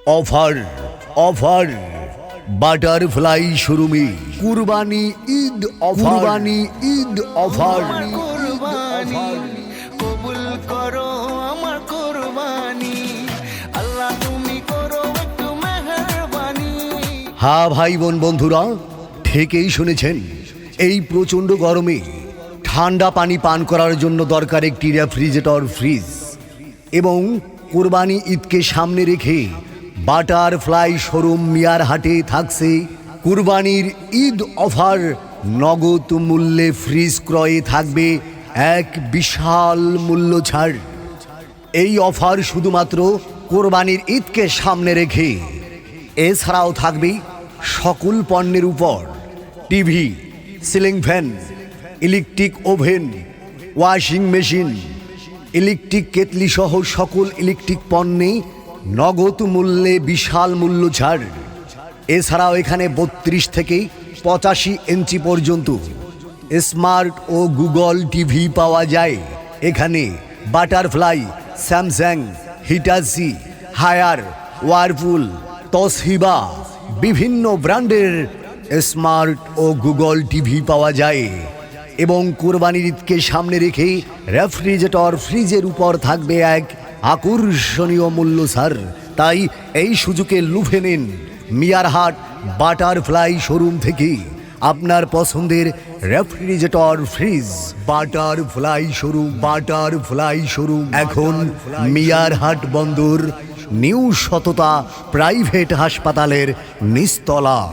Offer offer butterfly শোরুমে Qurbani Eid offer Eid offer কবুল করো আমার কুরবানি আল্লাহ তুমি করো একটু মেহেরবানি। হ্যাঁ ভাই বোন বন্ধুরা, ঠিকই শুনেছেন। এই প্রচণ্ড গরমে ঠান্ডা পানি পান করার জন্য দরকার একটি রেফ্রিজারেটর ফ্রিজ। এবং কুরবানি ঈদকে সামনে রেখে বাটারফ্লাই শোরুম মিয়ার হাটে থাকছে কুরবানির ঈদ অফার। নগদ মূল্যে ফ্রিজ ক্রয়ে থাকবে এক বিশাল মূল্য ছাড়। এই অফার শুধুমাত্র কোরবানির ঈদকে সামনে রেখে। এছাড়াও থাকবে সকল পণ্যের উপর TV, ceiling fan, electric oven, washing machine, electric kettle সহ সকল ইলেকট্রিক পণ্যে নগদ মূল্যে বিশাল মূল্য ছাড়। এছাড়াও এখানে 32 থেকে 85 ইঞ্চি পর্যন্ত স্মার্ট ও গুগল টিভি পাওয়া যায়। এখানে Butterfly, Samsung, Hitachi, Haier, Whirlpool, Toshiba বিভিন্ন ব্র্যান্ডের স্মার্ট ও গুগল টিভি পাওয়া যায়। এবং কোরবানির ঈদকে সামনে রেখে রেফ্রিজারেটর ফ্রিজের উপর থাকবে এক আকর্ষণীয় মূল্য ছাড়। তাই এই সুযোগে লুফে নিন মিয়ার হাট বাটারফ্লাই শোরুম থেকে আপনার পছন্দের রেফ্রিজারেটর ফ্রিজ। বাটারফ্লাই শোরুম এখন মিয়ার হাট বন্দর, নিউ সততা প্রাইভেট হাসপাতালের নিচতলা।